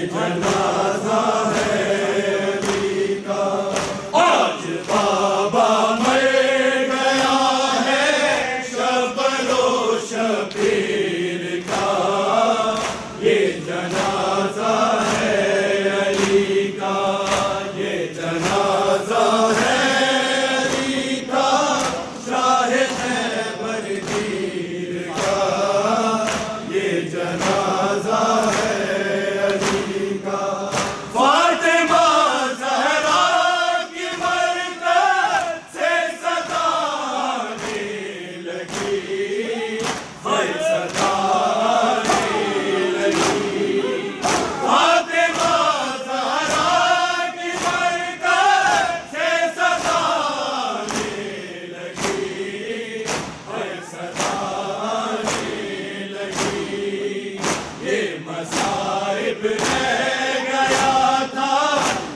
जनाजा है अली का। आज बाबा मर गया है शबरो शबीर का, ये जनाजा है अली का, ये जनाजा है अली का, शाह खैबर गिर का, ये जनाजा है अली का। फातिमा ज़हरा की बरकत से सदा आने लगी, हाय सदा आने लगी। फातिमा ज़हरा की बरकत से सदा आने लगी, हाय सदा आने लगी। ये मसाइब रह गया था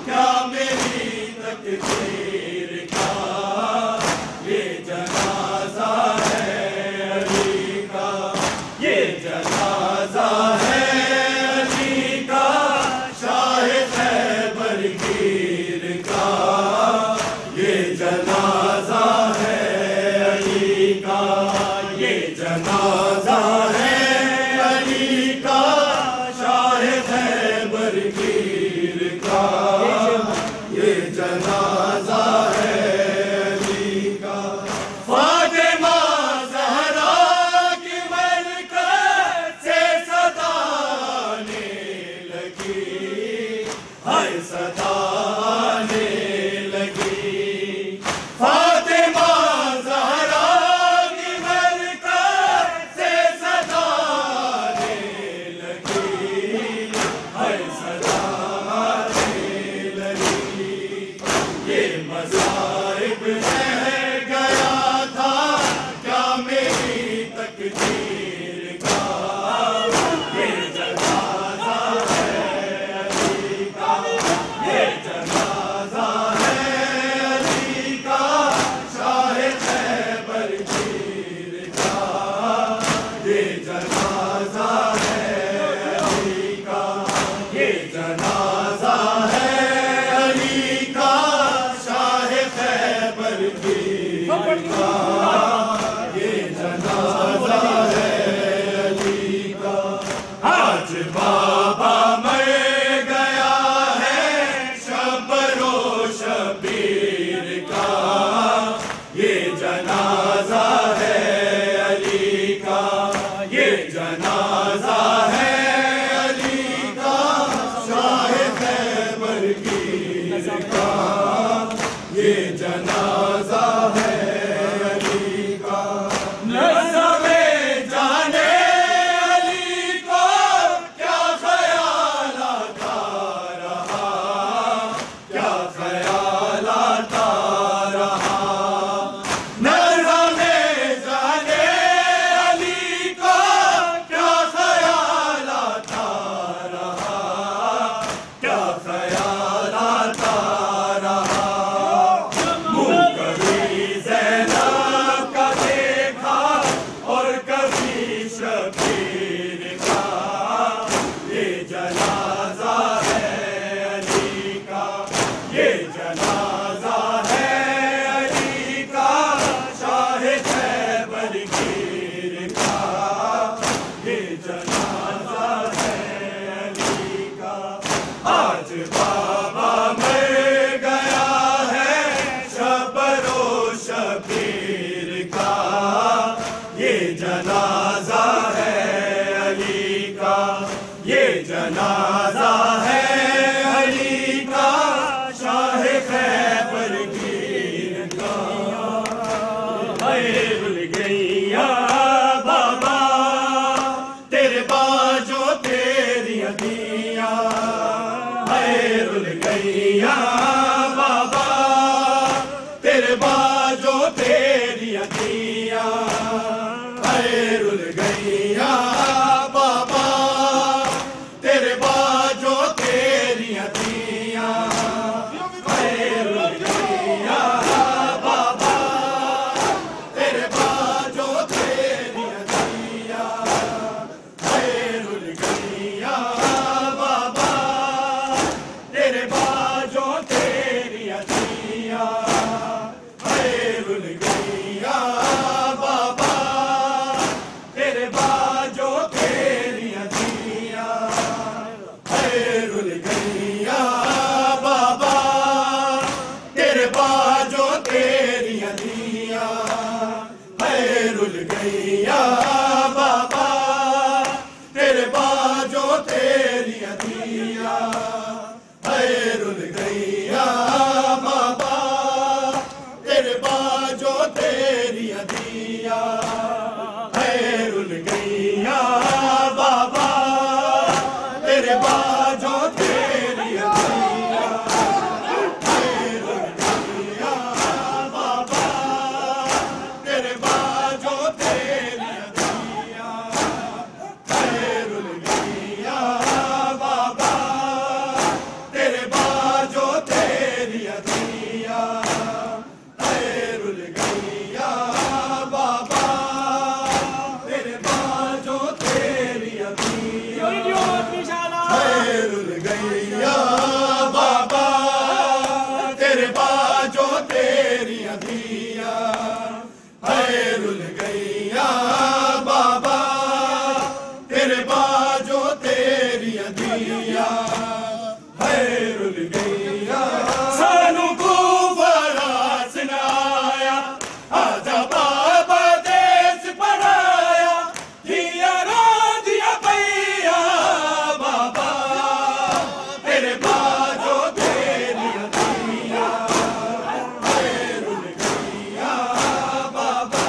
क्या मेरी तकदीर का, ये जनाजा है अली का, ये जनाजा है अली का, शाह खैबर गिर का, ये जनाजा है अली का, ये जनाजा है अली का, शाह खैबर गिर का, ये जनाजा है अली का। फातिमा ज़हरा की बरकत से सदा आने लगी, हाय सदा आने लगी। फातिमा ज़हरा की बरकत से सदा आने लगी, हाय सदा आने लगी। ये मसाइब रह गया था क्या मेरी तकदीर का, ये जनाजा है अली का, ये जनाजा है अली का, शाह खैबर गिर का, ये जनाजा है अली का, ये जनाजा है अली का, शाह खैबर गिर का, ये जनाजा है अली का। आज बाबा मर गया है शबरो शबीर का, ये जनाजा है अली का, ये जनाजा है अली का, शाह खैबर गिर का, ये जनाजा है अली का। नज़्मे जाने अली को क्या ख्याल आता रहा, क्या ख्याल आता रहा। नज़्मे जाने अली को क्या ख़याल आता रहा, क्या ख़याल आता रहा। मुँह कभी ज़ैनब का देखा और कभी शबीर का, ये जनाजा है अली का, ये जनाजा है अली का, शाह खैबर गिर का, ये जनाजा है अली का। आज बाबा मर गया है शबरो शबीर का, ये जनाजा है अली का, ये जनाजा है अली का, शाह खैबर गिर का। हाय रुल गईया बाबा तेरे बाजो तेरी अदिया, हाय रुल गईया बाबा तेरे बाजो तेरी अदिया, हाय रुल गईया बाबा तेरे बाजो तेरी अदिया, हाय रुल गईया बाबा तेरे बाजो तेरी अदिया, हाय रुल गईया बाबा गईया बाबा तेरे बाजो तेरियां दिया है रुल गईया बाबा तेरे बाजो तेरियां दिया है रुल गईया सानू को बड़ा सुनाया आजा बाबा देश पढ़ाया दिया रो दिया भैया बाबा तेरे बाजो तेरियां दिया है रुल गईया बाबा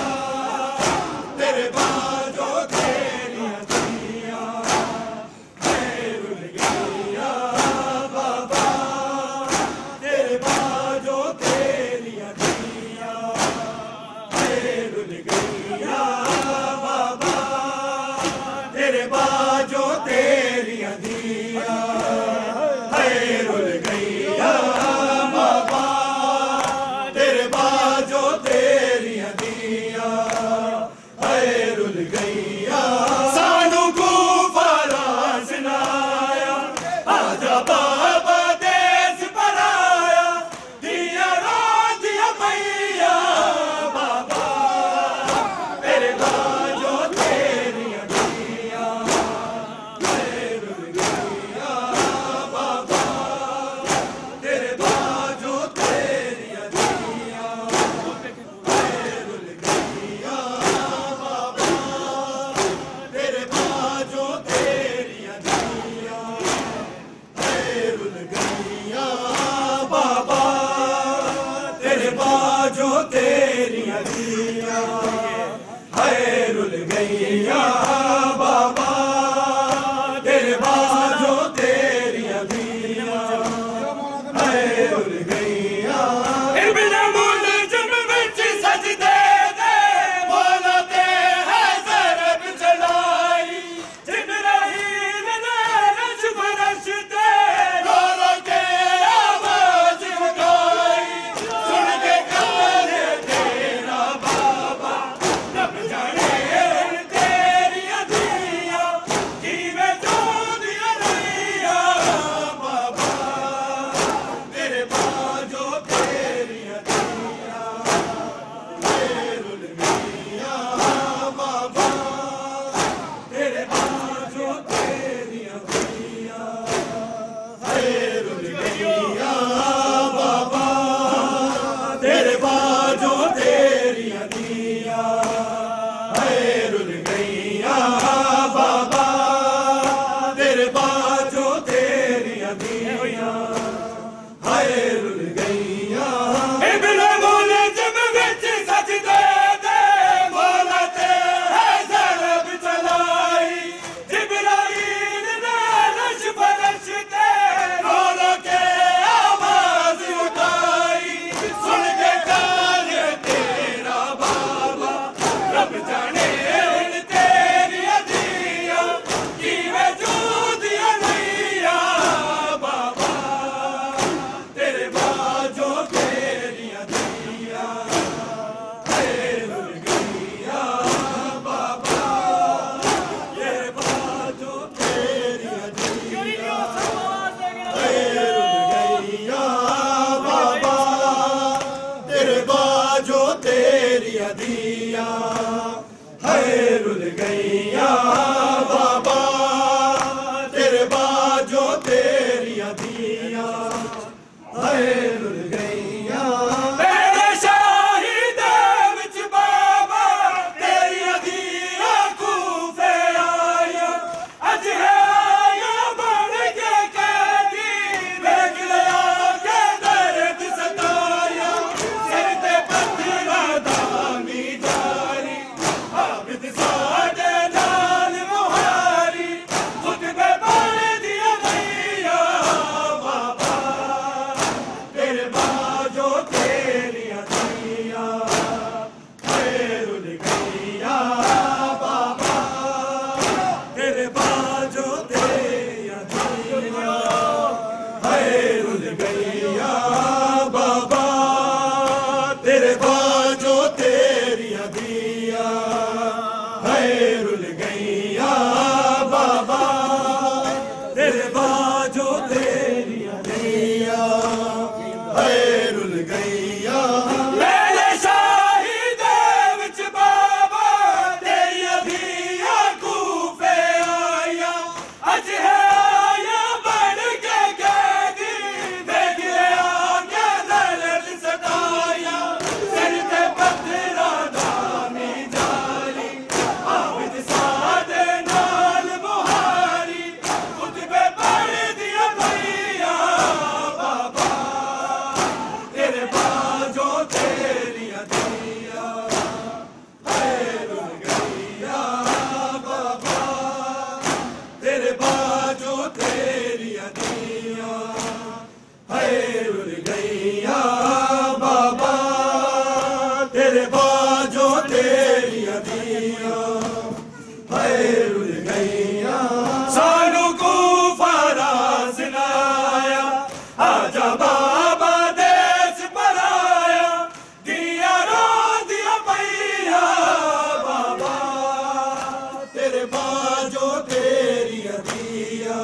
तेरे बाजो तेरियां दिया है रुल गईया बाबा तेरे बाजो तेरियां दिया है रुल गईया बाबा तेरे बाजो तेरियां दिया है रुल गईया बाबा तेरे बाजो तेरियां दिया है रुल गईया सानू को बड़ा सुनाया आजा बाबा देश पढ़ाया दिया रो दिया भैया बाबा तेरे बाजो तेरियां दिया है रुल गईया बाबा तेरे बाजो तेरियां दिया है रुल गईया बाबा तेरे बाजो तेरियां दिया है रुल गईया बाबा तेरे बाजो तेरियां दिया है रुल गईया बाबा तेरे बाजो तेरियां दिया है रुल गईया इब्न मुलज़िम विच सजदे दे मौला ते है ज़रब चलाई जिब्राईल ने रश बरश ते रो रो के आवाज़ उठाई सुन के काने तेरा बाबा रब जाने तेरियां दिया जीवे जो दिया नैया बाबा तेरे बाजो तेरियां दिया है रुल गईया बाबा तेरे बाजो तेरियां दिया है रुल गईया बाबा तेरे बाजो तेरियां दिया है रुल गईया बाबा तेरे बाजो तेरियां दिया है रुल गईया इब्न मुलज़िम विच सजदे दे मौला ते है ज़रब चलाई जिब्राईल ने रश बरश ते रो रो के आवाज़ उठाई सुन के काने तेरा बाबा रब जाने तेरियां दिया जीवे जो दिया नैया बाबा तेरे बाजो तेरियां दिया है रुल गईया बाबा तेरे बाजो तेरियां दिया है रुल गईया बाबा तेरे बाजो तेरियां दिया है रुल गईया बाबा तेरे बाजो तेरियां दिया है रुल गईया मेरे शाहिदे विच बाबा तेरियां दिया कूफे आया अज है या बन के कैदी वेख लिया के दर्द सताया सिर ते पत्थरां दा मीजा है रुल गईया बाबा तेरे बाजो तेरी अदिया है रुल गईया सानू को फराज नाया आजा बाबा देश पराया दिया रो दिया पैया बाबा तेरे बाजो तेरी अदिया